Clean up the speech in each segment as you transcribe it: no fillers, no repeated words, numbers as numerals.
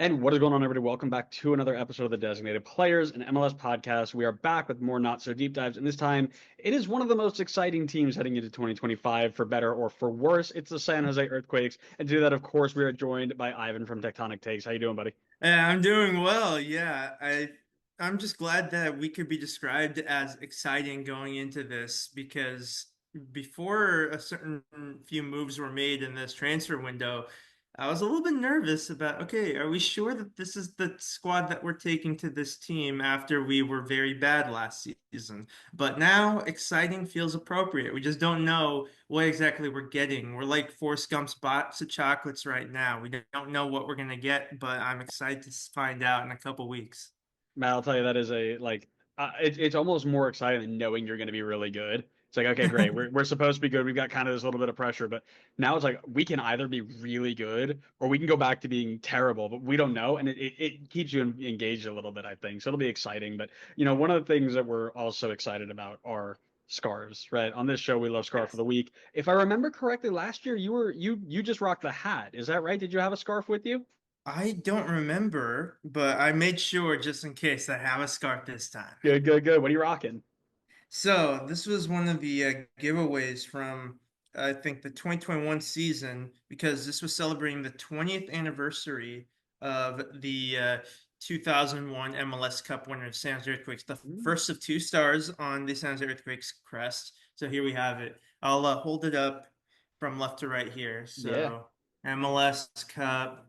And what is going on, everybody? Welcome back to another episode of the Designated Players and MLS podcast. We are back with more not so deep dives, and this time it is one of the most exciting teams heading into 2025, for better or for worse. It's the San Jose Earthquakes, and to do that, of course, we are joined by Ivan from Tectonic Takes. How you doing, buddy? I'm doing well. I'm just glad that we could be described as exciting going into this because before a certain few moves were made in this transfer window, I was a little bit nervous about, okay, are we sure that this is the squad that we're taking to this team after we were very bad last season? But now exciting feels appropriate. We just don't know what exactly we're getting. We're like Forrest Gump's box of chocolates right now. We don't know what we're gonna get, but I'm excited to find out in a couple weeks. Matt, I'll tell you that is it's almost more exciting than knowing you're going to be really good. It's like, okay, great, we're supposed to be good. We've got kind of this little bit of pressure, but now it's like we can either be really good or we can go back to being terrible, but we don't know, and it keeps you engaged a little bit, I think. So it'll be exciting. But one of the things that we're also excited about are scarves, right? On this show, we love scarf of Yes. the week. If I remember correctly, last year you just rocked the hat. Is that right? Did you have a scarf with you? I don't remember, but I made sure just in case I have a scarf this time. Good, good, good. What are you rocking? So this was one of the giveaways from I think the 2021 season because this was celebrating the 20th anniversary of the 2001 MLS Cup winners, San Jose Earthquakes, the Mm, first of two stars on the San Jose Earthquakes crest. So here we have it. I'll hold it up from left to right here. yeah. So MLS Cup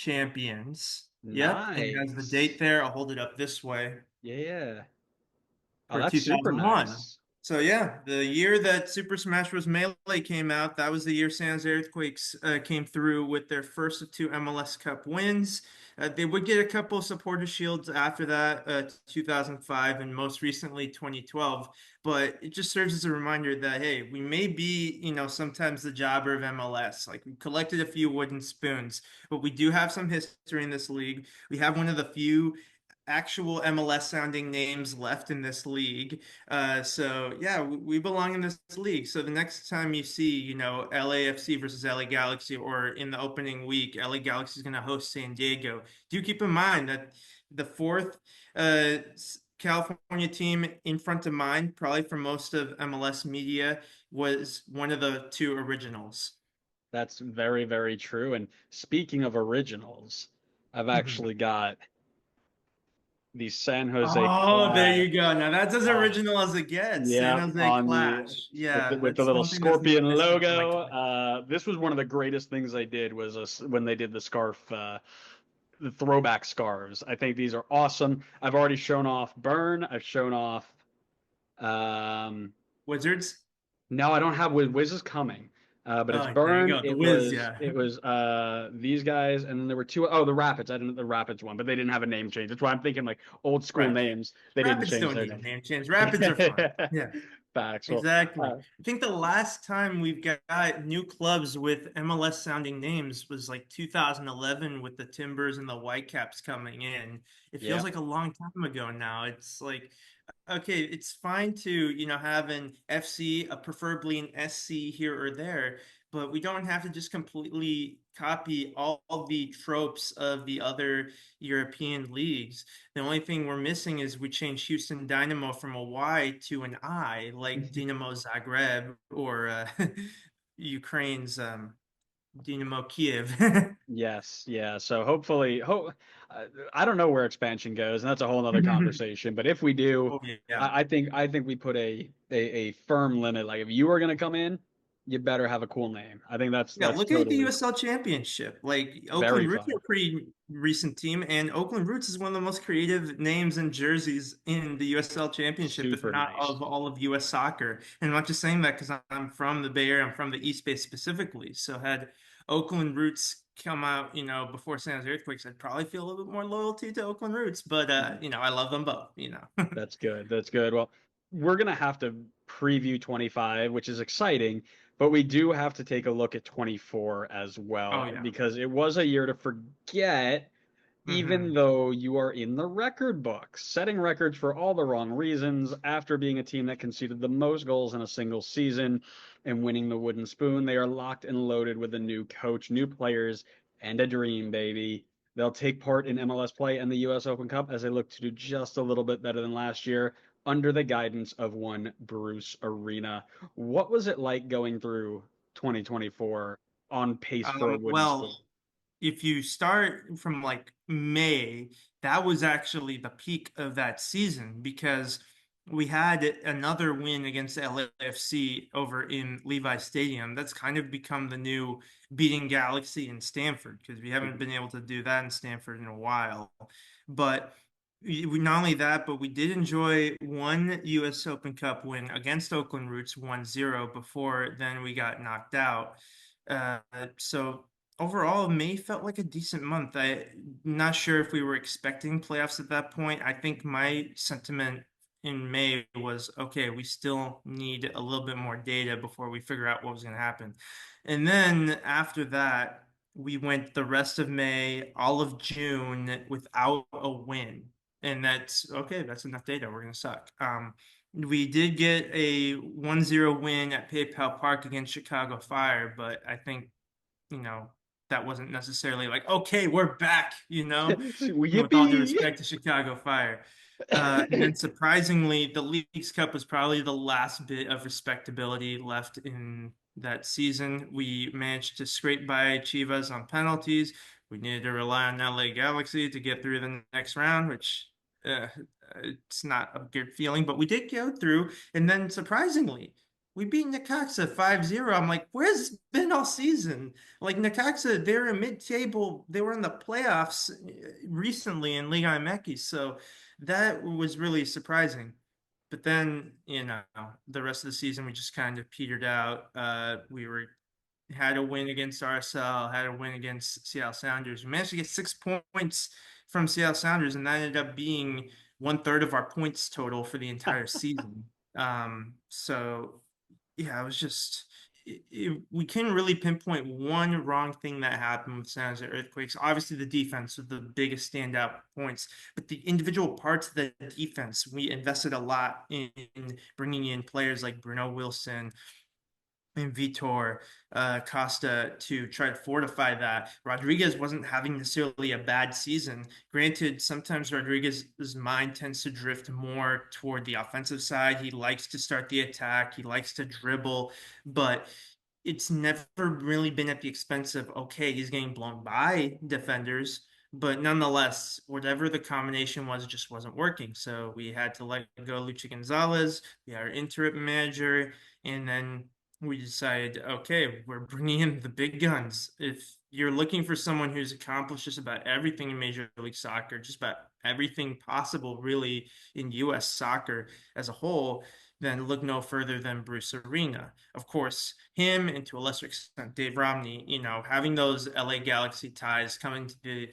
champions. Yep, it has the date Nice. there. I'll hold it up this way Yeah. Oh, for that's super 2001. nice. So yeah, the year that Super Smash Bros. Melee came out, that was the year San Jose Earthquakes came through with their first of two MLS Cup wins. They would get a couple of supporter shields after that, 2005 and most recently 2012. But it just serves as a reminder that hey, we may be, sometimes the jobber of MLS. Like we collected a few wooden spoons, but we do have some history in this league. We have one of the few actual MLS sounding names left in this league. So yeah, we belong in this league. So the next time you see, LAFC versus LA Galaxy, or in the opening week, LA Galaxy is going to host San Diego. Do keep in mind that the fourth California team in front of mine, probably for most of MLS media, was one of the two originals. That's very, very true. And speaking of originals, I've actually got the San Jose Oh, there you Clash. go. Now that's as Uh, original as it gets. San yeah, Jose on the Clash. with Yeah, the that's little one thing that's scorpion missing from my logo. collection. This was one of the greatest things they did was when they did the scarf, the throwback scarves. I think these are awesome. I've already shown off Burn. I've shown off. Um, Wizards. No, I don't have Wiz is coming. But it's Oh, there you Burn. go. The It Wiz. was Yeah. it was these guys, and then there were two. Oh, the Rapids. I didn't the Rapids one, but they didn't have a name change. That's why I'm thinking like old school Right. names. They didn't Rapids change don't their need a name. name change. Rapids are fine. Yeah. Facts. Well, Exactly. I think the last time we've got new clubs with MLS sounding names was like 2011 with the Timbers and the Whitecaps coming in. It feels yeah. like a long time ago now. It's like, okay, it's fine to, have an FC, preferably an SC here or there, but we don't have to just completely copy all the tropes of the other European leagues. The only thing we're missing is we change Houston Dynamo from a Y to an I, like Dinamo Zagreb or Ukraine's Dinamo Kiev. Yes, yeah. So hopefully, I don't know where expansion goes, and that's a whole other conversation. But if we do, Oh yeah. I think we put a firm limit. Like if you are going to come in, you better have a cool name. I think that's Yeah, that's look at the totally USL Championship. Like very Oakland Roots are fun. a pretty recent team, and Oakland Roots is one of the most creative names and jerseys in the USL Championship, if Super not nice. of all of US soccer. And I'm not just saying that because I'm from the Bay Area, I'm from the East Bay specifically. So had Oakland Roots come out, before San Jose Earthquakes, I'd probably feel a little bit more loyalty to Oakland Roots. But I love them both. That's good. That's good. Well, we're gonna have to preview 25, which is exciting, but we do have to take a look at 24 as Oh well yeah. because it was a year to forget, even Hmm. though you are in the record books, setting records for all the wrong reasons after being a team that conceded the most goals in a single season and winning the wooden spoon. They are locked and loaded with a new coach, new players, and a dream, baby. They'll take part in MLS play and the US Open Cup as they look to do just a little bit better than last year under the guidance of one Bruce Arena. What was it like going through 2024 on pace for a wooden spoon? Well, if you start from like May, that was actually the peak of that season because we had another win against LAFC over in Levi Stadium. That's kind of become the new beating Galaxy in Stanford because we haven't been able to do that in Stanford in a while. But not only that, but we did enjoy one US Open Cup win against Oakland Roots 1-0 before then we got knocked out. Uh, so overall, May felt like a decent month. I'm not sure if we were expecting playoffs at that point. I think my sentiment in May was, okay, we still need a little bit more data before we figure out what was going to happen. And then after that, we went the rest of May, all of June without a win. And that's okay, that's enough data. We're going to suck. We did get a 1-0 win at PayPal Park against Chicago Fire, but I think you know, that wasn't necessarily like, okay, we're back, with all due Yippee! respect to Chicago Fire. And then surprisingly, the Leagues Cup was probably the last bit of respectability left in that season. We managed to scrape by Chivas on penalties. We needed to rely on LA Galaxy to get through the next round, which uh, it's not a good feeling, but we did go through. And then surprisingly, we beat Necaxa 5-0. I'm like, where's it been all season? Like Necaxa, they're in mid-table. They were in the playoffs recently in Liga MX, so that was really surprising. But then, the rest of the season we just kind of petered out. We were had a win against RSL, had a win against Seattle Sounders. We managed to get 6 points from Seattle Sounders, and that ended up being 1/3 of our points total for the entire season. So yeah, it was just we couldn't really pinpoint one wrong thing that happened with San Jose Earthquakes. Obviously, the defense was the biggest standout points, but the individual parts of the defense, we invested a lot in bringing in players like Bruno Wilson and Vitor Costa to try to fortify that. Rodriguez wasn't having necessarily a bad season. Granted, sometimes Rodriguez's mind tends to drift more toward the offensive side. He likes to start the attack, he likes to dribble, but it's never really been at the expense of, okay, he's getting blown by defenders. But nonetheless, whatever the combination was, it just wasn't working. So we had to let go Lucha Gonzalez, we had our interim manager, and then we decided, okay, we're bringing in the big guns. If you're looking for someone who's accomplished just about everything in Major League Soccer, just about everything possible, really, in U.S. soccer as a whole, then look no further than Bruce Arena. Of course, him and to a lesser extent, Dave Romney, having those LA Galaxy ties coming to the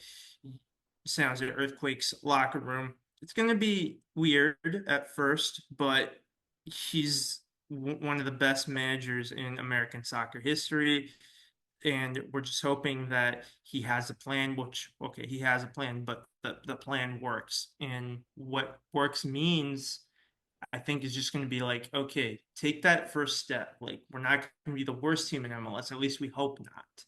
San Jose Earthquakes locker room, it's going to be weird at first, but he's one of the best managers in American soccer history. And we're just hoping that he has a plan, which, okay, he has a plan, but the plan works. And what works means, I think, is just going to be like, okay, take that first step. Like, we're not going to be the worst team in MLS. At least we hope not.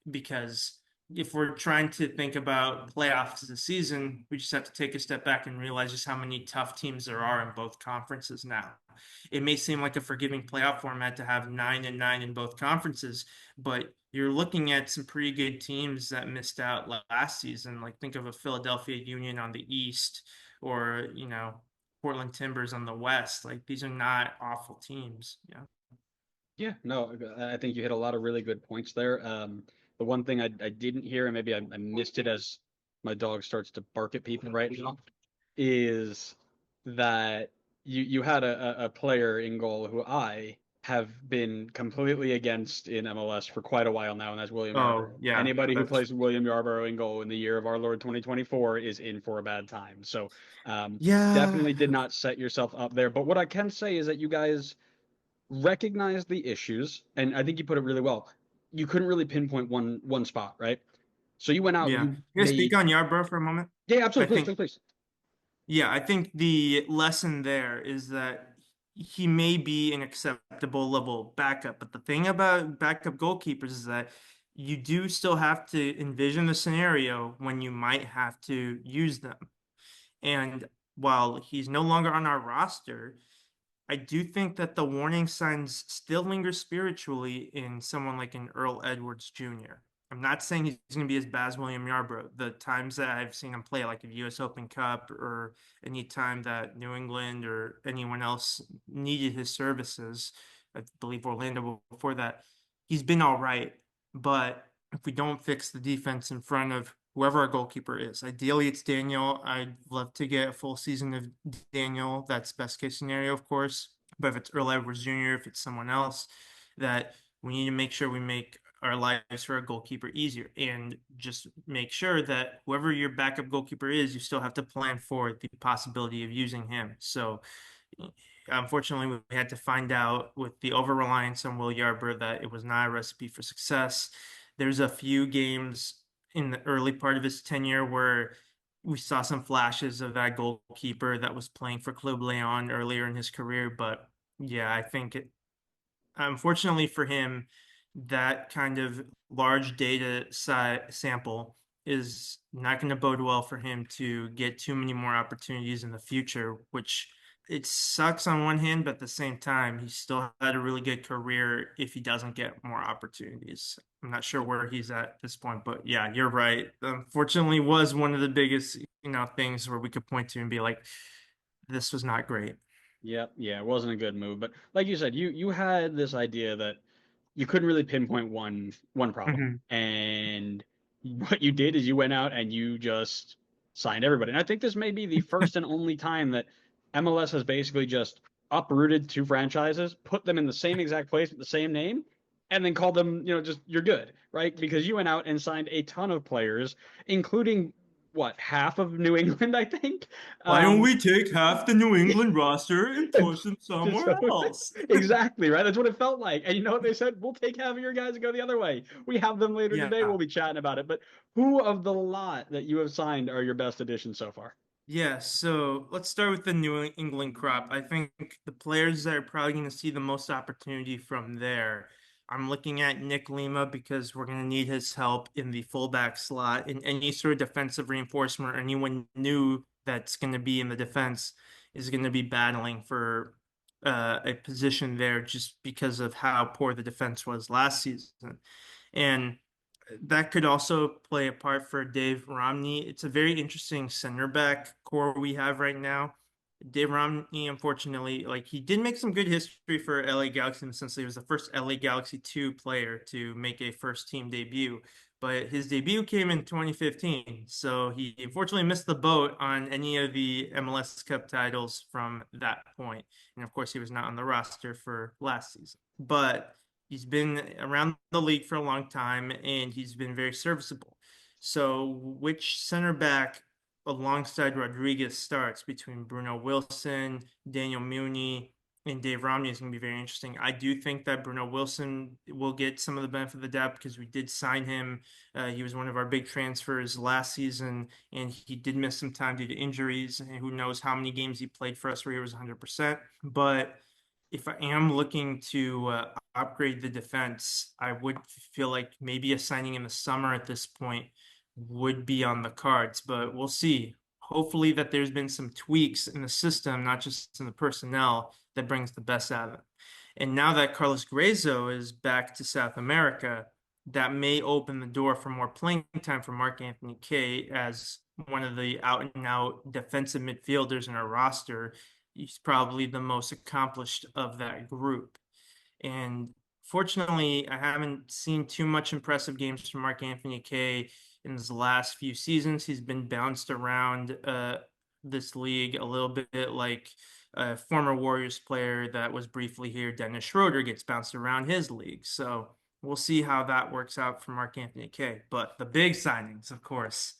Because if we're trying to think about playoffs as a season, we just have to take a step back and realize just how many tough teams there are in both conferences now. It may seem like a forgiving playoff format to have 9-9 in both conferences, but you're looking at some pretty good teams that missed out last season. Like think of a Philadelphia Union on the East, or Portland Timbers on the West. Like these are not awful teams. Yeah. Yeah, no, I think you hit a lot of really good points there. The one thing I didn't hear, and maybe I missed it as my dog starts to bark at people right now, is that you had a player in goal who I have been completely against in MLS for quite a while now, and that's William Oh, Yarbrough. yeah. Anybody who That's plays William Yarbrough in goal in the year of our Lord 2024 is in for a bad time. So yeah. definitely did not set yourself up there. But what I can say is that you guys recognize the issues, and I think you put it really well. You couldn't really pinpoint one spot, right? So you went out, Yeah. you Can I speak made on Yarbrough for a moment? yeah, I absolutely, think please, please, Yeah, I think the lesson there is that he may be an acceptable level backup, but the thing about backup goalkeepers is that you do still have to envision the scenario when you might have to use them. And while he's no longer on our roster, I do think that the warning signs still linger spiritually in someone like an Earl Edwards Jr. I'm not saying he's going to be as bad as William Yarbrough. The times that I've seen him play, like the U.S. Open Cup or any time that New England or anyone else needed his services, I believe Orlando before that, he's been all right. But if we don't fix the defense in front of whoever our goalkeeper is, ideally it's Daniel. I'd love to get a full season of Daniel. That's best case scenario, of course. But if it's Earl Edwards Jr., if it's someone else, that we need to make sure we make our lives for a goalkeeper easier and just make sure that whoever your backup goalkeeper is, you still have to plan for the possibility of using him. So unfortunately, we had to find out with the over reliance on Will Yarbrough that it was not a recipe for success. There's a few games in the early part of his tenure where we saw some flashes of that goalkeeper that was playing for Club Leon earlier in his career. But yeah, I think unfortunately for him, that kind of large data sample is not going to bode well for him to get too many more opportunities in the future, which it sucks on one hand, but at the same time, he still had a really good career if he doesn't get more opportunities. I'm not sure where he's at this point, but yeah, you're right. Unfortunately, was one of the biggest, things where we could point to and be like, this was not great. Yep, yeah, it wasn't a good move. But like you said, you had this idea that you couldn't really pinpoint one problem. Mhm. And what you did is you went out and you just signed everybody. And I think this may be the first and only time that MLS has basically just uprooted two franchises, put them in the same exact place with the same name, and then called them, just you're good, right? Because you went out and signed a ton of players, including what, half of New England, I think. Why don't Um, we take half the New England roster and push them Just somewhere so else? exactly right. That's what it felt like. And you know what they said? We'll take half of your guys and go the other way. We have them later today. We'll Yeah. be chatting about it. But who of the lot that you have signed are your best additions so far? Yeah, so let's start with the New England crop. I think the players that are probably going to see the most opportunity from there. I'm looking at Nick Lima because we're going to need his help in the fullback slot in any sort of defensive reinforcement or anyone new that's going to be in the defense is going to be battling for a position there just because of how poor the defense was last season. And that could also play a part for Dave Romney. It's a very interesting center back core we have right now. Dave Romney, unfortunately, like he did make some good history for LA Galaxy in the sense that he was the first LA Galaxy 2 player to make a first team debut. But his debut came in 2015. So he unfortunately missed the boat on any of the MLS Cup titles from that point. And of course, he was not on the roster for last season. But he's been around the league for a long time and he's been very serviceable. So, which center back alongside Rodriguez starts between Bruno Wilson, Daniel Muni, and Dave Romney is going to be very interesting. I do think that Bruno Wilson will get some of the benefit of the doubt because we did sign him. He was one of our big transfers last season, and he did miss some time due to injuries. And who knows how many games he played for us where he was 100%. But if I am looking to upgrade the defense, I would feel like maybe a signing in the summer at this point would be on the cards, but we'll see. Hopefully that there's been some tweaks in the system, not just in the personnel, that brings the best out of it. And now that Carlos Gruezo is back to South America, that may open the door for more playing time for Mark Anthony Kaye as one of the out and out defensive midfielders in our roster. He's probably the most accomplished of that group. And fortunately, I haven't seen too much impressive games from Mark Anthony Kaye in his last few seasons. He's been bounced around this league a little bit like a former Warriors player that was briefly here, Dennis Schroeder, gets bounced around his league. So we'll see how that works out for Mark Anthony Kaye. But the big signings, of course,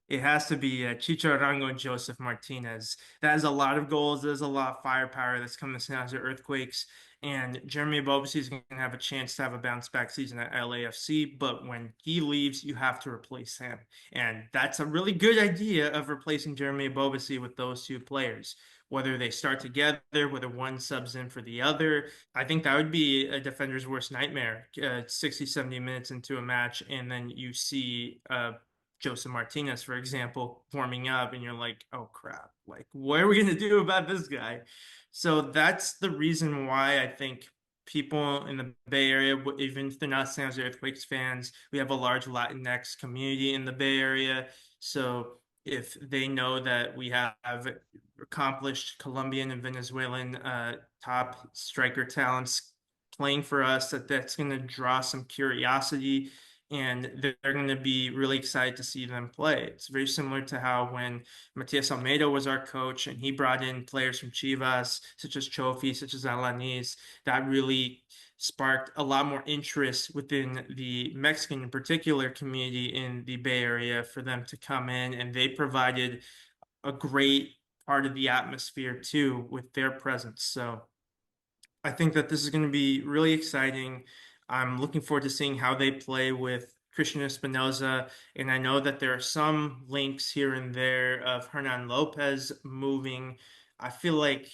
it has to be Chicho Arango and Joseph Martinez. That is a lot of goals. There's a lot of firepower that's coming to San Jose Earthquakes. And Jeremy Ebobisse is going to have a chance to have a bounce back season at LAFC. But when he leaves, you have to replace him. And that's a really good idea of replacing Jeremy Ebobisse with those two players. whether they start together, whether one subs in for the other. I think that would be a defender's worst nightmare. 60, 70 minutes into a match, and then you see Joseph Martinez, for example, warming up, and you're like, oh crap, like, what are we going to do about this guy? So that's the reason why I think people in the Bay Area, even if they're not San Jose Earthquakes fans, we have a large Latinx community in the Bay Area. So if they know that we have accomplished Colombian and Venezuelan top striker talents playing for us, that's going to draw some curiosity and they're going to be really excited to see them play. It's very similar to how when Matias Almeida was our coach and he brought in players from Chivas, such as Chofi, such as Alanis, that really sparked a lot more interest within the Mexican, in particular, community in the Bay Area for them to come in, and they provided a great part of the atmosphere too with their presence. So I think that this is going to be really exciting. I'm looking forward to seeing how they play with Christian Espinoza. And I know that there are some links here and there of Hernan Lopez moving. I feel like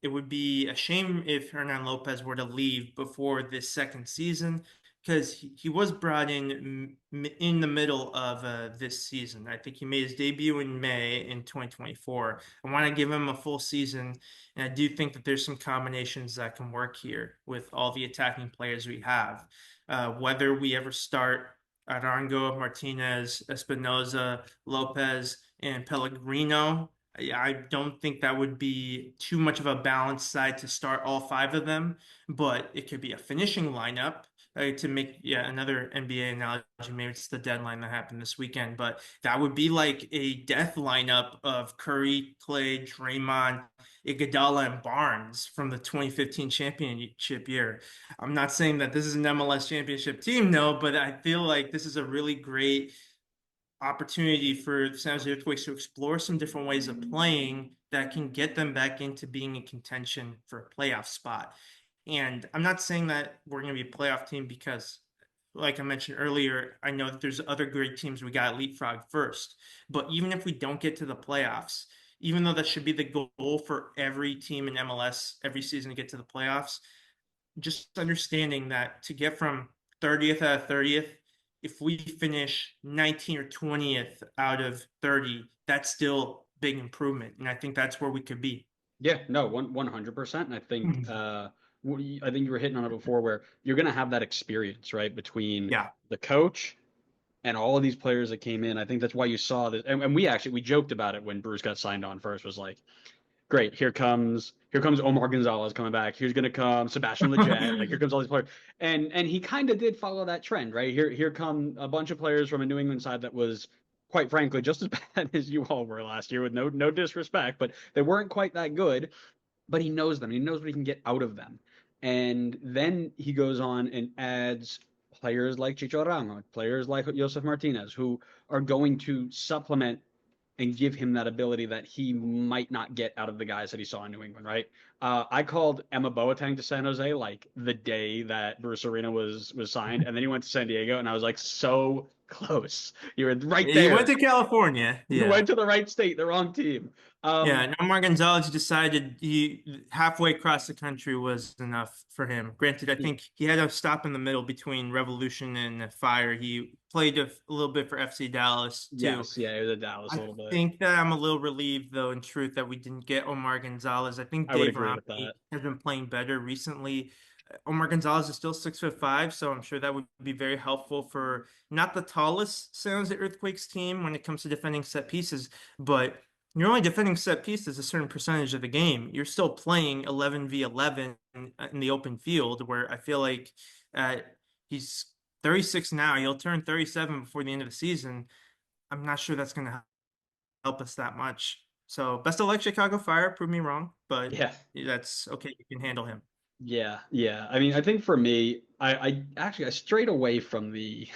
it would be a shame if Hernan Lopez were to leave before this second season because he was brought in the middle of this season. I think he made his debut in May in 2024. I want to give him a full season and I do think that there's some combinations that can work here with all the attacking players we have. Whether we ever start Arango, Martinez, Espinoza, Lopez, and Pellegrino, I don't think that would be too much of a balanced side to start all five of them, but it could be a finishing lineup. To make another NBA analogy, maybe it's the deadline that happened this weekend, but that would be like a death lineup of Curry, Clay, Draymond, Iguodala, and Barnes from the 2015 championship year. I'm not saying that this is an MLS championship team, no, but I feel like this is a really great opportunity for the San Jose Earthquakes to explore some different ways of playing that can get them back into being in contention for a playoff spot. And I'm not saying that we're going to be a playoff team because, like I mentioned earlier, I know that there's other great teams we got leapfrog first. But even if we don't get to the playoffs, even though that should be the goal for every team in MLS every season to get to the playoffs, just understanding that to get from 30th out of 30th, if we finish 19 or 20th out of 30, that's still big improvement. And I think that's where we could be. Yeah, no, 100%. And I think I think you were hitting on it before where you're gonna have that experience, right, between Yeah. the coach and all of these players that came in. I think that's why you saw this, and we joked about it when Bruce got signed on first. Was like, great, here comes Omar Gonzalez coming back. Here's gonna come Sebastian Lletget. Like here comes all these players, and he kind of did follow that trend, right? Here come a bunch of players from a New England side that was, quite frankly, just as bad as you all were last year. With no disrespect, but they weren't quite that good. But he knows them. He knows what he can get out of them. And then he goes on and adds players like Chicho Ramos, players like Josef Martinez, who are going to supplement and give him that ability that he might not get out of the guys that he saw in New England, right? I called Emma Boateng to San Jose like the day that Bruce Arena was signed, and then he went to San Diego, and I was like, so close. You were right He went there. to California. You Yeah. went to the right state, the wrong team. Yeah, and Omar Gonzalez decided he halfway across the country was enough for him. Granted, I think he had a stop in the middle between Revolution and Fire. He played a little bit for FC Dallas too. Yes, yeah, it was a Dallas a I little bit. think that I'm a little relieved, though, in truth, that we didn't get Omar Gonzalez. I think I would Dave agree with Romney that. has been playing better recently. Omar Gonzalez is still 6'5", so I'm sure that would be very helpful for not the tallest San Jose Earthquakes team when it comes to defending set pieces, but you're only defending set pieces a certain percentage of the game. You're still playing 11v11 in the open field, where I feel like uh, he's 36 now. He'll turn 37 before the end of the season. I'm not sure that's going to help us that much. So best of luck, Chicago Fire. Prove me wrong, but Yeah, that's okay. You can handle him. yeah, yeah. I mean, I think for me, I actually I strayed away from the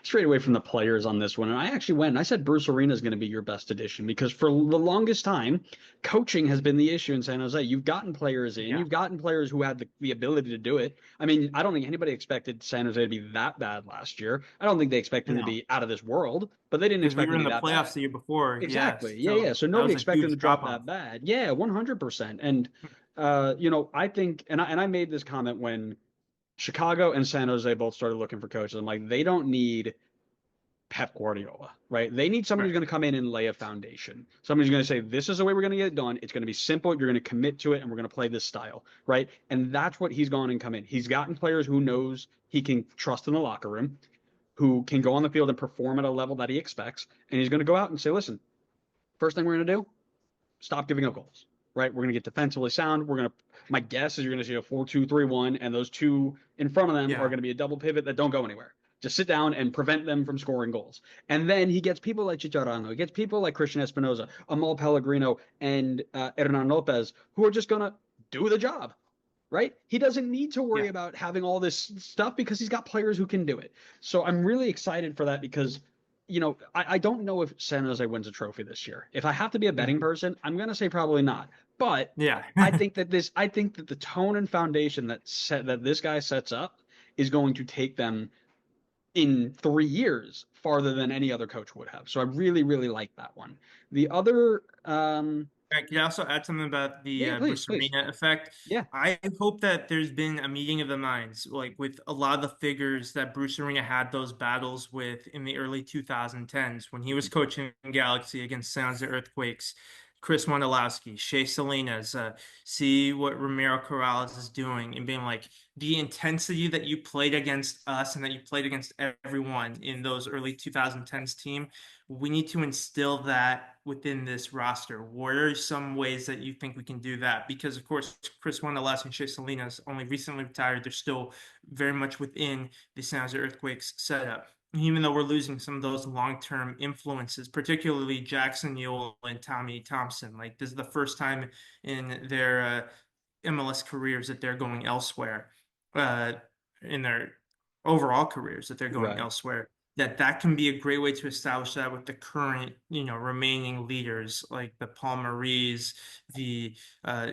straight away from the players on this one. And I actually went and I said Bruce Arena is going to be your best addition because for the longest time, coaching has been the issue in San Jose. You've gotten players in, Yeah. you've gotten players who had the ability to do it. I mean, I don't think anybody expected San Jose to be that bad last year. I don't think they expected them to No, be out of this world, but they didn't because we expect were them to in be the that playoffs bad. the year before. Yeah, Exactly. Yeah, so yeah. So that nobody was a expected them huge to drop drop that off. bad. Yeah, 100%. And I think and I made this comment when Chicago and San Jose both started looking for coaches. I'm like, they don't need Pep Guardiola, right? They need somebody who's Right. going to come in and lay a foundation. Somebody's going to say, this is the way we're going to get it done. It's going to be simple. You're going to commit to it, and we're going to play this style, right? And that's what he's gone and come in. He's gotten players who knows he can trust in the locker room, who can go on the field and perform at a level that he expects. And he's going to go out and say, listen, first thing we're going to do, stop giving up goals, right? We're going to get defensively sound. My guess is you're going to see a 4-2-3-1, and those two in front of them are Yeah. going to be a double pivot that don't go anywhere. Just sit down and prevent them from scoring goals. And then he gets people like Chicharano, he gets people like Christian Espinoza, Amal Pellegrino, and Hernan Lopez, who are just going to do the job, right? He doesn't need to worry Yeah. about having all this stuff because he's got players who can do it. So I'm really excited for that because, I don't know if San Jose wins a trophy this year. If I have to be a betting Mhm. person, I'm going to say probably not. But Yeah. I think that the tone and foundation that this guy sets up is going to take them in 3 years farther than any other coach would have. So I really, really like that one. The other, Can I also add something about the yeah, please, Bruce please. Arena effect? Yeah. I hope that there's been a meeting of the minds, like with a lot of the figures that Bruce Arena had those battles with in the early 2010s when he was coaching Galaxy against San Jose Earthquakes. Chris Wondolowski, Shea Salinas, see what Ramiro Corrales is doing, and being like the intensity that you played against us and that you played against everyone in those early 2010s team, we need to instill that within this roster. What are some ways that you think we can do that? Because of course, Chris Wondolowski and Shea Salinas only recently retired. They're still very much within the San Jose Earthquakes setup. Even though we're losing some of those long-term influences, particularly Jackson Yule and Tommy Thompson, like this is the first time in their MLS careers that they're going elsewhere, uh, in their overall careers that they're going Right. elsewhere, that can be a great way to establish that with the current, remaining leaders like the Paul Maries, the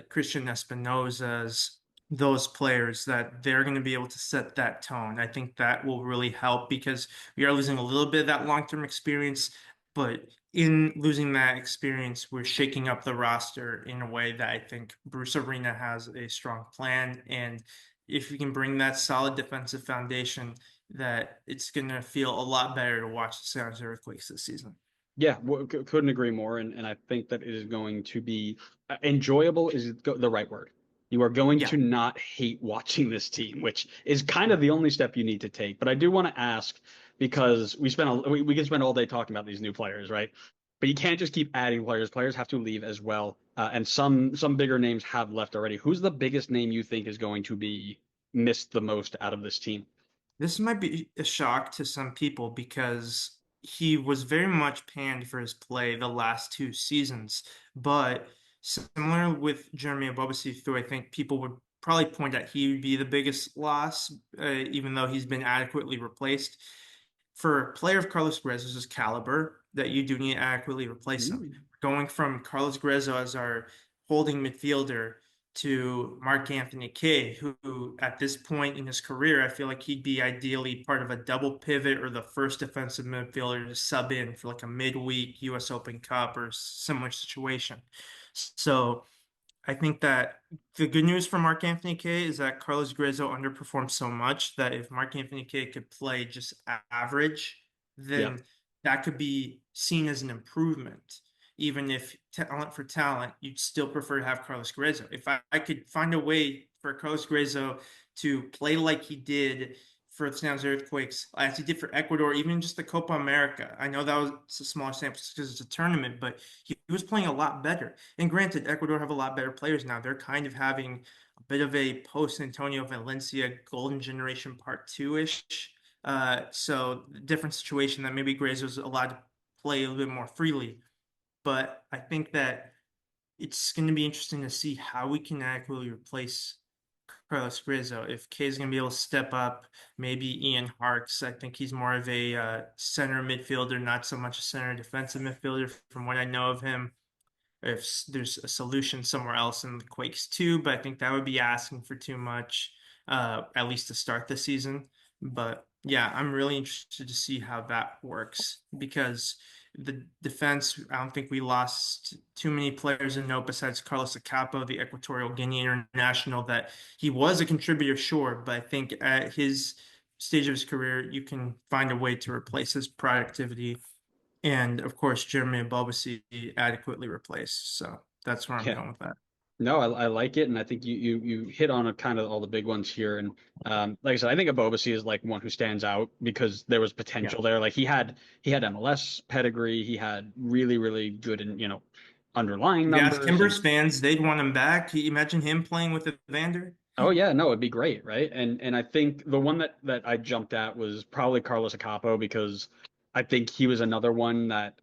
Christian Espinozas, those players, that they're going to be able to set that tone. I think that will really help because we are losing a little bit of that long-term experience, but in losing that experience, we're shaking up the roster in a way that I think Bruce Arena has a strong plan. And if we can bring that solid defensive foundation, that it's going to feel a lot better to watch the San Jose Earthquakes this season. Yeah, couldn't agree more. And I think that it is going to be enjoyable is the right word. You are going Yeah, to not hate watching this team, which is kind of the only step you need to take. But I do want to ask because we can spend all day talking about these new players, right? But you can't just keep adding players. Players have to leave as well, and some bigger names have left already. Who's the biggest name you think is going to be missed the most out of this team? this might be a shock to some people because he was very much panned for his play the last two seasons. But similar with Jeremy Abobasi, who I think people would probably point at he would be the biggest loss, even though he's been adequately replaced. For a player of Carlos Grezzo's caliber, that you do need to adequately replace him. Mm. Going from Carlos Grezzo as our holding midfielder to Mark Anthony Kaye, who at this point in his career, I feel like he'd be ideally part of a double pivot or the first defensive midfielder to sub in for like a midweek US Open Cup or similar situation. So I think that the good news for Mark Anthony Kaye is that Carlos Grezzo underperformed so much that if Mark Anthony Kaye could play just average, Yeah. then that could be seen as an improvement. Even if talent for talent, you'd still prefer to have Carlos Grezzo. If I could find a way for Carlos Grezzo to play like he did for the San Jose Earthquakes, as he did for Ecuador, even just the Copa America. I know that was a smaller sample because it's a tournament, but he was playing a lot better. And granted, Ecuador have a lot better players now. They're kind of having a bit of a post Antonio Valencia golden generation part two ish. So different situation that maybe Graze was allowed to play a little bit more freely. But I think that it's going to be interesting to see how we can adequately replace Carlos Rizzo. If Kay's going to be able to step up, maybe Ian Harkes. I think he's more of a center midfielder, not so much a center defensive midfielder from what I know of him. If there's a solution somewhere else in the Quakes too, but I think that would be asking for too much, at least to start the season. But yeah, I'm really interested to see how that works because the defense, I don't think we lost too many players in note besides Carlos Acapo, the Equatorial Guinea international, that he was a contributor, sure, but I think at his stage of his career, you can find a way to replace his productivity and of course Jeremy Ebobisse adequately replaced. So that's where I'm Yeah. going with that. No, I like it, and I think you hit on a kind of all the big ones here. And like I said, I think Abobasi is like one who stands out because there was Yeah. potential there. Like he had MLS pedigree, he had really good and underlying If you ask numbers, and Timbers fans, they'd want him back. Can you imagine him playing with Evander? oh yeah, no, it'd be great, right? And I think the one that I jumped at was probably Carlos Acapo because I think he was another one that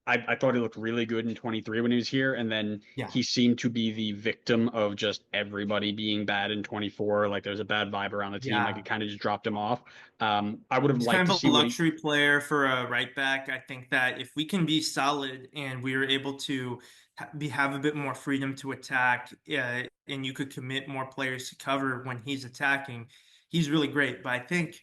I thought he looked really good in 23 when he was here, and then Yeah. he seemed to be the victim of just everybody being bad in 24. Like there's a bad vibe around the team, like it Yeah. kind of just dropped him off. I would have He's liked kind to of a see what he. luxury player for a right back. I think that if we can be solid and we are able to have a bit more freedom to attack, and you could commit more players to cover when he's attacking, he's really great. But I think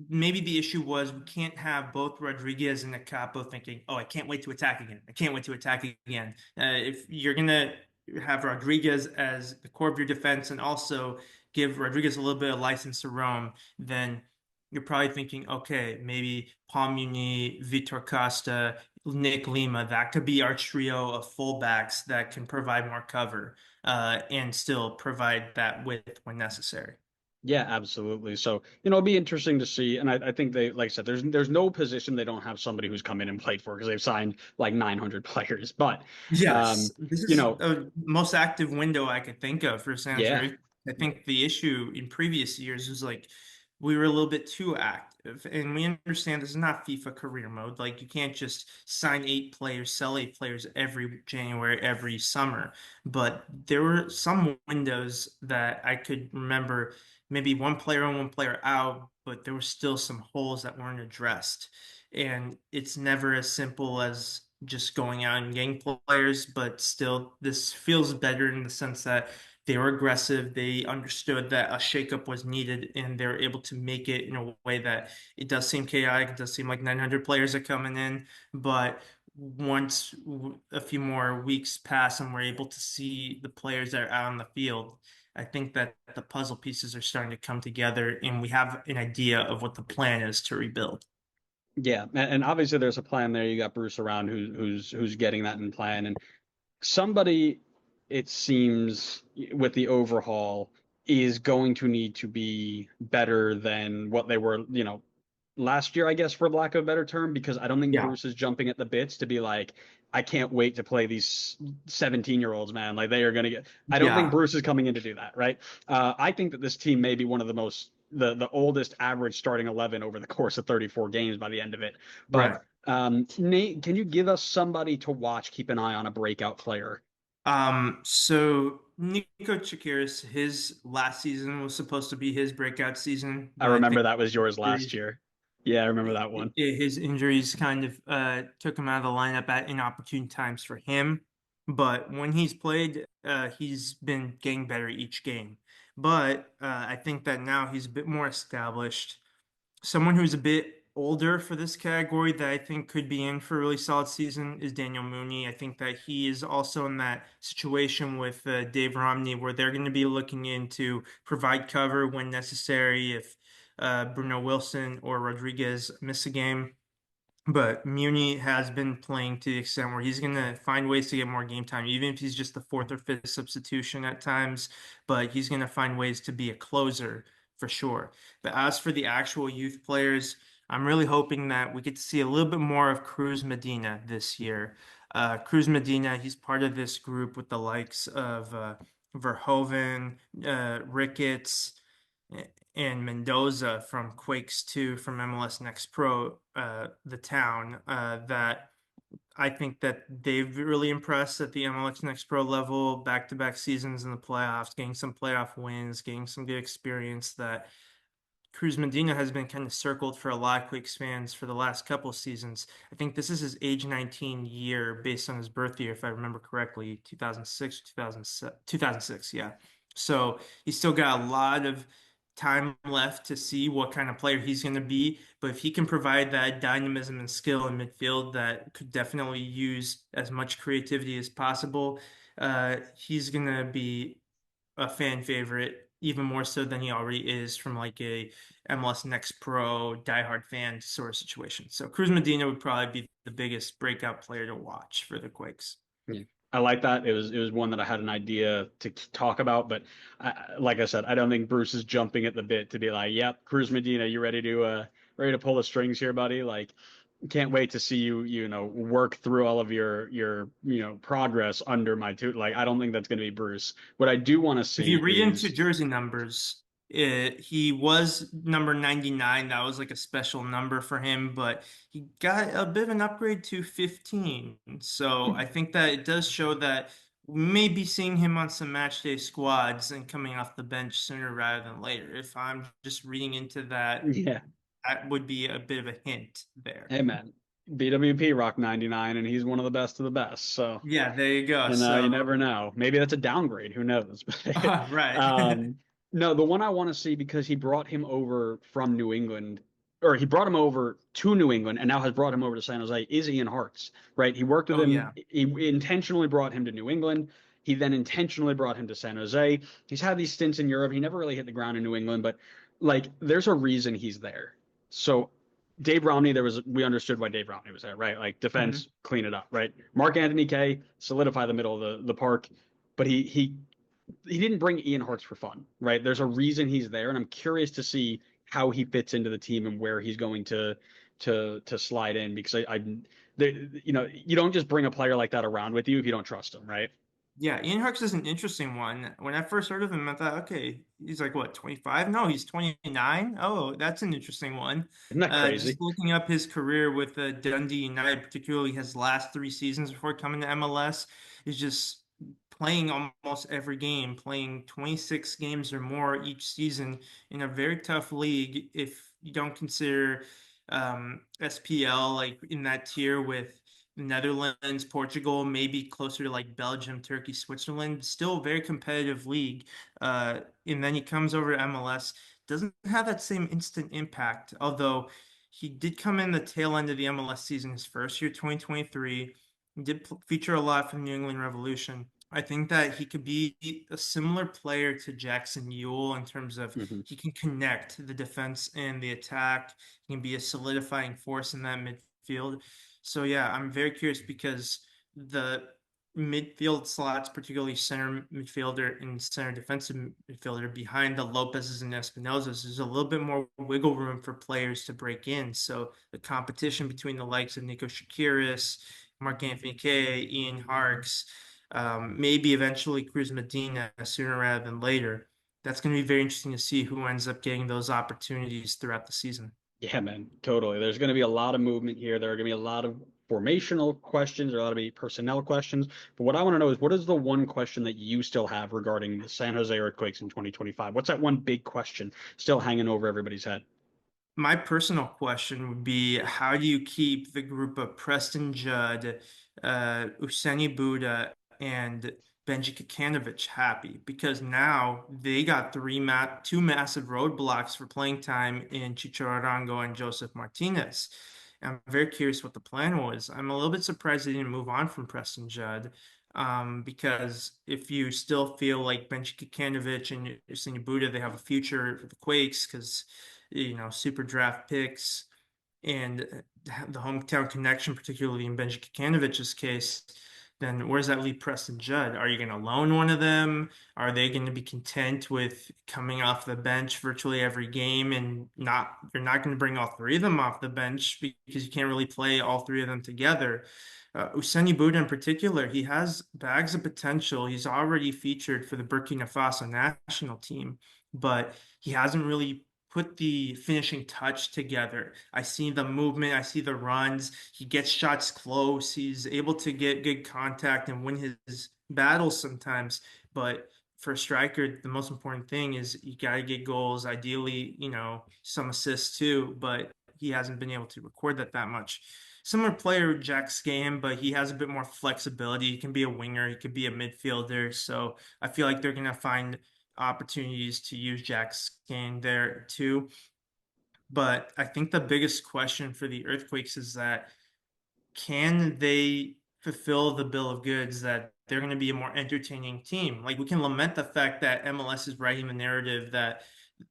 maybe the issue was we can't have both Rodriguez and Acapo thinking, "Oh, I can't wait to attack again. I can't wait to attack again." If you're gonna have Rodriguez as the core of your defense and also give Rodriguez a little bit of license to roam, then you're probably thinking, okay, maybe Paul Muni, Vitor Costa, Nick Lima, that could be our trio of fullbacks that can provide more cover and still provide that width when necessary. Yeah, absolutely. So, it'll be interesting to see. And I think they, like I said, there's no position they don't have somebody who's come in and played for because they've signed like 900 players. But, Yes, um, this you is know, the most active window I could think of for San yeah, Jose. I think the issue in previous years was like we were a little bit too active, and we understand this is not FIFA career mode. Like you can't just sign 8 players, sell 8 players every January, every summer. But there were some windows that I could remember, maybe one player in, one player out, but there were still some holes that weren't addressed. And it's never as simple as just going out and getting players, but still, this feels better in the sense that they were aggressive. They understood that a shakeup was needed, and they were able to make it in a way that it does seem chaotic. It does seem like 900 players are coming in, but once a few more weeks pass and we're able to see the players that are out on the field, I think that the puzzle pieces are starting to come together, and we have an idea of what the plan is to rebuild. yeah, and obviously there's a plan there. You got Bruce around who's getting that in plan, and somebody, it seems, with the overhaul is going to need to be better than what they were, last year, I guess, for lack of a better term, because I don't think Yeah, Bruce is jumping at the bits to be like, I can't wait to play these 17-year-olds, man. Like they are going to get. I don't think yeah, Bruce is coming in to do that, right? I think that this team may be one of the most the oldest average starting 11 over the course of 34 games by the end of it. But right. Nate, can you give us somebody to watch, keep an eye on, a breakout player? So Nico Chakiris, his last season was supposed to be his breakout season, I but I remember think that was yours last injuries, year. Yeah, I remember that one. his injuries kind of took him out of the lineup at inopportune times for him. But when he's played, he's been getting better each game. But I think that now he's a bit more established. Someone who's a bit older for this category that I think could be in for a really solid season is Daniel Mooney. I think that he is also in that situation with Dave Romney where they're going to be looking in to provide cover when necessary if Bruno Wilson or Rodriguez miss a game. But Muni has been playing to the extent where he's going to find ways to get more game time, even if he's just the fourth or fifth substitution at times. But he's going to find ways to be a closer for sure. But as for the actual youth players, I'm really hoping that we get to see a little bit more of Cruz Medina this year. Cruz Medina, he's part of this group with the likes of Verhoeven, Ricketts, and Mendoza from Quakes 2 from MLS Next Pro, the town that I think that they've really impressed at the MLS Next Pro level, back-to-back seasons in the playoffs, getting some playoff wins, getting some good experience that Cruz Medina has been kind of circled for a lot of Quakes fans for the last couple of seasons. I think this is his age 19 year based on his birth year, if I remember correctly, 2006, 2007, 2006, yeah. So he's still got a lot of time left to see what kind of player he's going to be. But if he can provide that dynamism and skill in midfield that could definitely use as much creativity as possible, he's going to be a fan favorite, even more so than he already is from like a MLS Next Pro diehard fan sort of situation. So Cruz Medina would probably be the biggest breakout player to watch for the Quakes. Yeah. I like that. It was one that I had an idea to talk about, but like I said, I don't think Bruce is jumping at the bit to be like, "Yep, Cruz Medina, you ready to pull the strings here, buddy?" Like, can't wait to see you, work through all of your, progress under my tutor. Like, I don't think that's going to be Bruce. What I do want to If see you read into is, jersey numbers, he was number 99. That was like a special number for him, but he got a bit of an upgrade to 15. So I think that it does show that we may be seeing him on some match day squads and coming off the bench sooner rather than later. If I'm just reading into that, yeah, that would be a bit of a hint there. hey man, BWP rock 99, and he's one of the best of the best. So. Yeah, there you go. And you So, never know. Maybe that's a downgrade. Who knows? But right. no, the one I want to see because he brought him over from New England, or he brought him over to New England, and now has brought him over to San Jose. Is Ian Hartz, right? He worked with Oh, him. yeah. He intentionally brought him to New England. He then intentionally brought him to San Jose. He's had these stints in Europe. He never really hit the ground in New England, but like, there's a reason he's there. So Dave Romney, we understood why Dave Romney was there, right? Like Mhm. defense, clean it up, right? Mark Anthony Kaye, solidify the middle of the park, but he didn't bring Ian Hartz for fun, right? There's a reason he's there, and I'm curious to see how he fits into the team and where he's going to slide in because you don't just bring a player like that around with you if you don't trust him, right? Yeah, Ian Harkes is an interesting one. When I first heard of him, I thought, okay, he's like what, 25? No, he's 29. Oh, that's an interesting one. Isn't that Just crazy? looking up his career with Dundee United, particularly his last three seasons before coming to MLS, is just playing almost every game, playing 26 games or more each season in a very tough league. If you don't consider SPL like in that tier with Netherlands, Portugal, maybe closer to like Belgium, Turkey, Switzerland. Still a very competitive league. And then he comes over to MLS, doesn't have that same instant impact, although he did come in the tail end of the MLS season, his first year, 2023. He did feature a lot from New England Revolution. I think that he could be a similar player to Jackson Ewell in terms of Hmm. he can connect the defense and the attack. He can be a solidifying force in that midfield. So yeah, I'm very curious because the midfield slots, particularly center midfielder and center defensive midfielder behind the Lopez's and Espinozas, there's a little bit more wiggle room for players to break in. So the competition between the likes of Nico Shakiris, Mark Anthony Kaye, Ian Harkes, maybe eventually Cruz Medina sooner rather than later. That's going to be very interesting to see who ends up getting those opportunities throughout the season. Yeah, man, totally. There's going to be a lot of movement here. There are going to be a lot of formational questions. There are going to be personnel questions. But what I want to know is what is the one question that you still have regarding the San Jose Earthquakes in 2025? What's that one big question still hanging over everybody's head? My personal question would be, how do you keep the group of Preston Judd, Useni Buddha, and Benji Kikanovic happy? Because now they got two massive roadblocks for playing time in Chicho Arango and Joseph Martinez. I'm very curious what the plan was. I'm a little bit surprised they didn't move on from Preston Judd. Because if you still feel like Benji Kikanovic and Useni Buddha, they have a future for the Quakes because super draft picks and the hometown connection, particularly in Benji Kikanovic's case, then where's that leave Preston Judd? Are you going to loan one of them? Are they going to be content with coming off the bench virtually every game and you're not going to bring all three of them off the bench because you can't really play all three of them together. Useni Buda in particular, he has bags of potential. He's already featured for the Burkina Faso national team, but he hasn't really put the finishing touch together. I see the movement, I see the runs. He gets shots close. He's able to get good contact and win his battles sometimes. But for a striker, the most important thing is you got to get goals. Ideally, some assists too. But he hasn't been able to record that much. Similar player, Jack Scan, but he has a bit more flexibility. He can be a winger, he could be a midfielder. So I feel like they're gonna find opportunities to use Jack Scan there too. But I think the biggest question for the Earthquakes is that can they fulfill the bill of goods that they're going to be a more entertaining team? Like we can lament the fact that MLS is writing the narrative that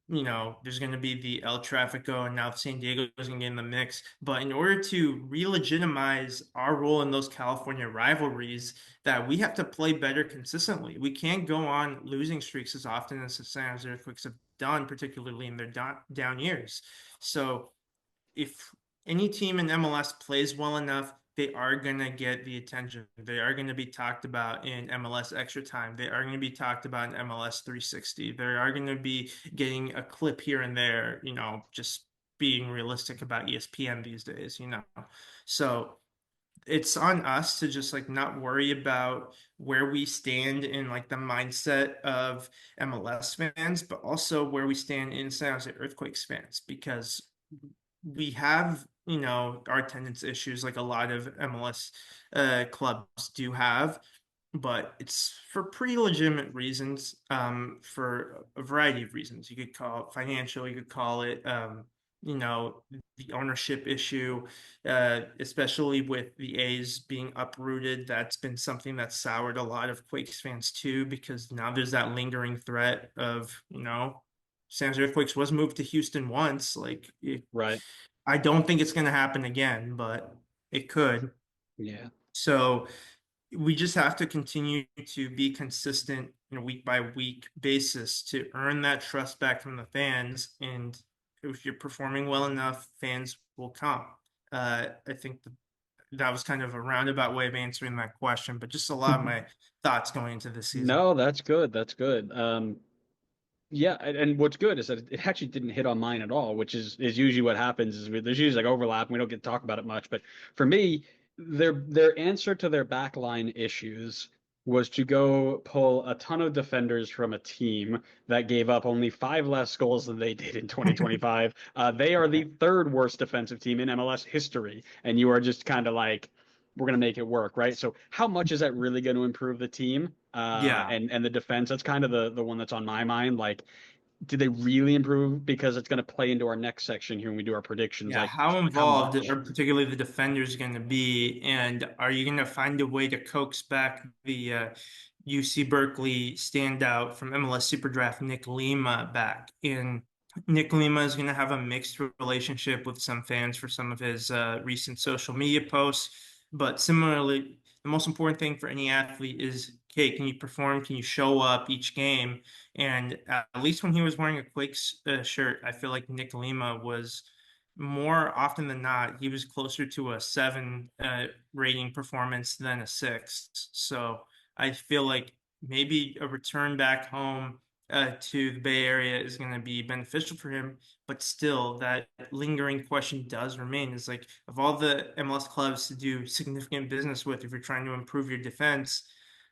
there's going to be the El Tráfico and now San Diego is going to get in the mix. But in order to re-legitimize our role in those California rivalries, that we have to play better consistently. We can't go on losing streaks as often as the San Jose Earthquakes have done, particularly in their down years. So if any team in MLS plays well enough, they are going to get the attention. They are going to be talked about in MLS Extra Time. They are going to be talked about in MLS 360. They are going to be getting a clip here and there, just being realistic about ESPN these days. So it's on us to just like not worry about where we stand in like the mindset of MLS fans, but also where we stand in San Jose Earthquakes fans because we have, our attendance issues like a lot of MLS clubs do have, but it's for pretty legitimate reasons, for a variety of reasons. You could call it financial, you could call it, you know, the ownership issue, especially with the A's being uprooted. That's been something that soured a lot of Quakes fans too, because now there's that lingering threat of, San Jose Earthquakes was moved to Houston once. Like, Right. I don't think it's going to happen again, but it could. Yeah. So we just have to continue to be consistent in a week by week basis to earn that trust back from the fans. And if you're performing well enough, fans will come. I think that was kind of a roundabout way of answering that question, but just a lot of my thoughts going into this season. No, that's good. That's good. Yeah, and what's good is that it actually didn't hit on mine at all, which is usually what happens is there's usually like overlap and we don't get to talk about it much. But for me, their answer to their backline issues was to go pull a ton of defenders from a team that gave up only five less goals than they did in 2025. They are the third worst defensive team in MLS history, and you are just kind of like, we're gonna make it work, right? So how much is that really going to improve the team? Yeah. And the defense, that's kind of the one that's on my mind. Like, did they really improve? Because it's going to play into our next section here when we do our predictions. Yeah, Like, how how involved much? are particularly the defenders going to be, and are you going to find a way to coax back the UC Berkeley standout from MLS Super Draft, Nick Lima, back? And Nick Lima is going to have a mixed relationship with some fans for some of his recent social media posts, but similarly, the most important thing for any athlete is, okay, can you perform? Can you show up each game? And at least when he was wearing a Quakes shirt, I feel like Nick Lima was more often than not, he was closer to a seven rating performance than a six. So I feel like maybe a return back home to the Bay Area is going to be beneficial for him. But still, that lingering question does remain: is like, of all the MLS clubs to do significant business with, if you're trying to improve your defense,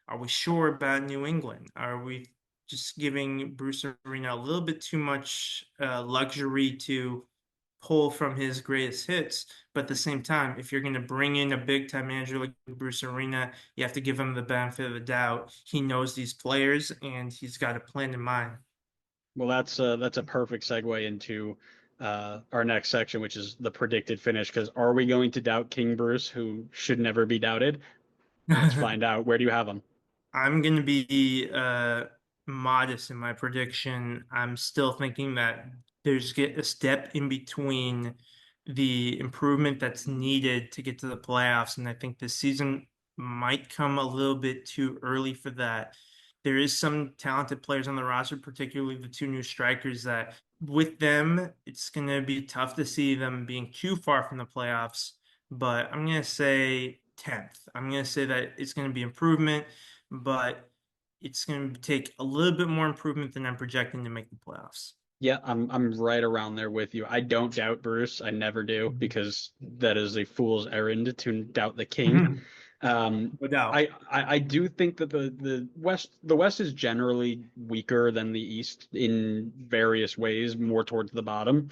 are we sure about New England? Are we just giving Bruce Arena a little bit too much luxury to pull from his greatest hits? But at the same time, if you're going to bring in a big time manager like Bruce Arena, you have to give him the benefit of the doubt. He knows these players and he's got a plan in mind. Well, that's a perfect segue into our next section, which is the predicted finish. Because are we going to doubt King Bruce, who should never be doubted? Let's find out. Where do you have him? I'm going to be modest in my prediction. I'm still thinking that there's get a step in between the improvement that's needed to get to the playoffs, and I think this season might come a little bit too early for that. There is some talented players on the roster, particularly the two new strikers, that with them, it's going to be tough to see them being too far from the playoffs. But I'm going to say 10th. I'm going to say that it's going to be improvement, but it's going to take a little bit more improvement than I'm projecting to make the playoffs. Yeah, I'm right around there with you. I don't doubt Bruce. I never do Mhm. because that is a fool's errand to doubt the king. Mhm. Um, No doubt. I do think that the West is generally weaker than the East in various ways, more towards the bottom.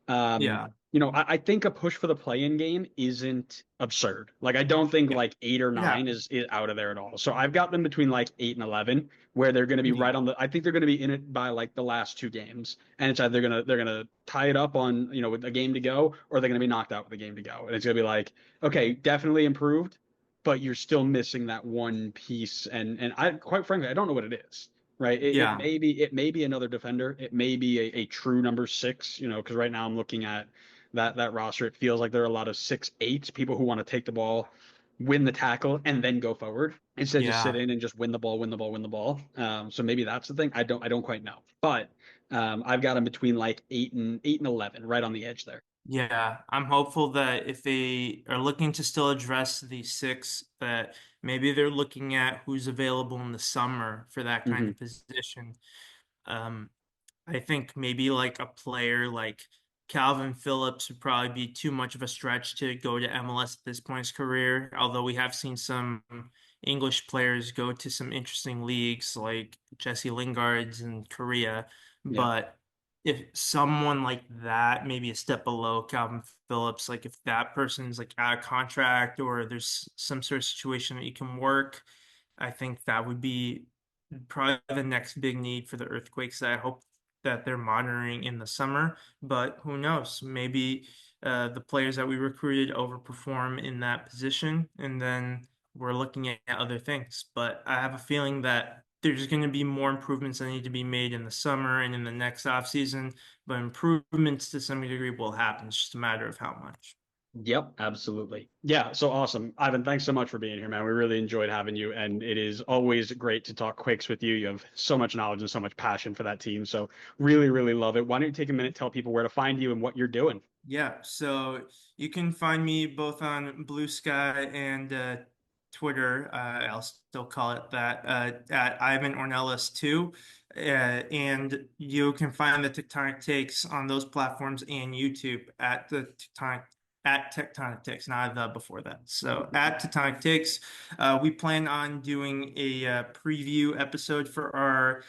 Yeah. I think a push for the play-in game isn't absurd. Like I don't think Yeah. like 8 or 9 Yeah. is out of there at all. So I've got them between like 8 and 11, where they're going to be right Yeah. on the. I think they're going to be in it by like the last two games, and it's either they're gonna tie it up on with a game to go, or they're going to be knocked out with a game to go, and it's going to be like, okay, definitely improved, but you're still missing that one piece, and I quite frankly I don't know what it is. Right? Yeah. It may be another defender. It may be a true number six. Because right now I'm looking at that roster. It feels like there are a lot of 6'8" people who want to take the ball, win the tackle, and then go forward instead of just sit Yeah. in and just win the ball, win the ball, win the ball. So maybe that's the thing. I don't quite know, but I've got them between like 8 and 11, right on the edge there. Yeah, I'm hopeful that if they are looking to still address the six, that maybe they're looking at who's available in the summer for that kind Hmm. of position. Um, I think maybe like a player like Calvin Phillips would probably be too much of a stretch to go to MLS at this point in his career, although we have seen some English players go to some interesting leagues like Jesse Lingard's in Korea. Yeah. But if someone like that, maybe a step below Calvin Phillips, like if that person's like out of contract or there's some sort of situation that you can work, I think that would be probably the next big need for the Earthquakes that I hope that they're monitoring in the summer. But who knows? Maybe the players that we recruited overperform in that position, and then we're looking at other things. But I have a feeling that there's going to be more improvements that need to be made in the summer and in the next off season. But improvements to some degree will happen. It's just a matter of how much. Yep, absolutely. Yeah, so awesome. Ivan, thanks so much for being here, man. We really enjoyed having you, and it is always great to talk Quakes with you. You have so much knowledge and so much passion for that team. So really, really love it. Why don't you take a minute, tell people where to find you and what you're doing? Yeah, so you can find me both on Blue Sky and Twitter. I'll still call it that at Ivan Ornelas too, and you can find the Tectonic Takes on those platforms and YouTube at Tectonic Takes, not the before that. So at Tectonic Takes, we plan on doing a preview episode for our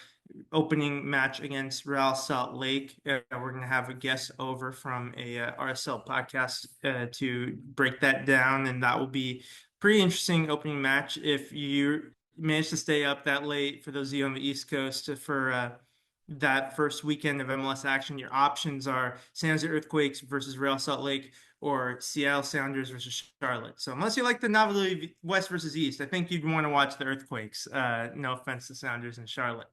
opening match against Real Salt Lake. We're going to have a guest over from a RSL podcast to break that down, and that will be pretty interesting opening match. If you manage to stay up that late, for those of you on the East Coast, for that first weekend of MLS action, your options are San Jose Earthquakes versus Real Salt Lake or Seattle Sounders versus Charlotte. So unless you like the novelty West versus East, I think you'd want to watch the Earthquakes. No offense to Sounders and Charlotte.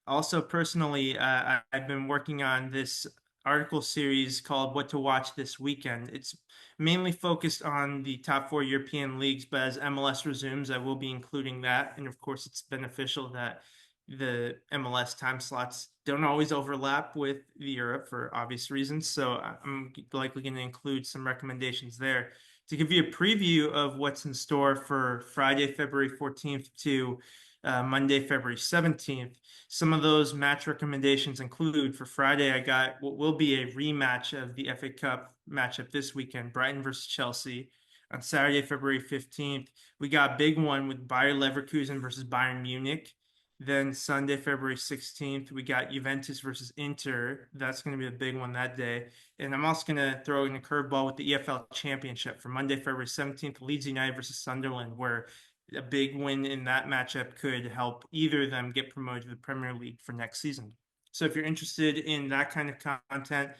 Also, personally, I've been working on this article series called What to Watch This Weekend. It's mainly focused on the top four European leagues, but as MLS resumes, I will be including that. And of course, it's beneficial that the MLS time slots don't always overlap with the Europe for obvious reasons. So I'm likely going to include some recommendations there to give you a preview of what's in store for Friday, February 14th to Monday, February 17th. Some of those match recommendations include for Friday, I got what will be a rematch of the FA Cup matchup this weekend, Brighton versus Chelsea. On Saturday, February 15th, we got a big one with Bayer Leverkusen versus Bayern Munich. Then Sunday, February 16th, we got Juventus versus Inter. That's going to be a big one that day. And I'm also going to throw in a curveball with the EFL Championship for Monday, February 17th, Leeds United versus Sunderland, where a big win in that matchup could help either of them get promoted to the Premier League for next season. So if you're interested in that kind of content,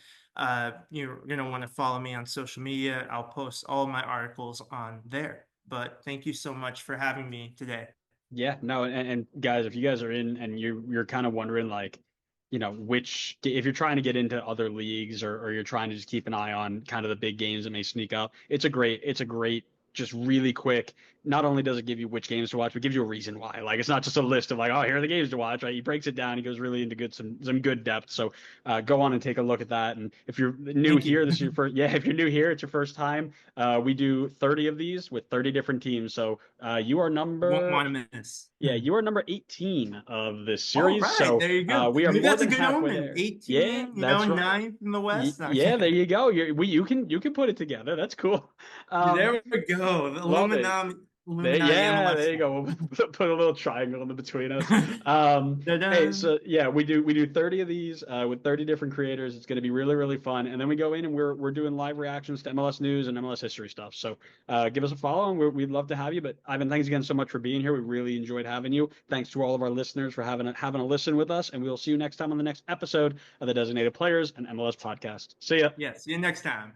you're going to want to follow me on social media. I'll post all my articles on there. But thank you so much for having me today. Yeah, no, and guys, if you guys are in and you're kind of wondering like, which if you're trying to get into other leagues or you're trying to just keep an eye on kind of the big games that may sneak up, it's a great, just really quick not only does it give you which games to watch, but it gives you a reason why. Like it's not just a list of like, oh, here are the games to watch, right? He breaks it down. He goes really into some good depth. So go on and take a look at that. And if you're new Thank you. here, this is your first. Yeah, if you're new here, it's your first time. We do 30 of these with 30 different teams. So you are Won't number. want to miss. Yeah, you are number 18 of this All series. right, So there you go. we are Maybe more that's a than good halfway omen. there. Yeah, 18, that's right. ninth in the West. Yeah, there Okay. you go. You can put it together. That's cool. Um, There we go. The love it. Illuminati Yeah, there MLS. you go. We'll put a little triangle in the between us. Hey, Da-da. so yeah, we do 30 of these with 30 different creators. It's going to be really really fun. And then we go in and we're doing live reactions to MLS news and MLS history stuff. So give us a follow and we'd love to have you. But Ivan, thanks again so much for being here. We really enjoyed having you. Thanks to all of our listeners for having a listen with us. And we'll see you next time on the next episode of the Designated Players and MLS podcast. See ya. Yeah, see you next time.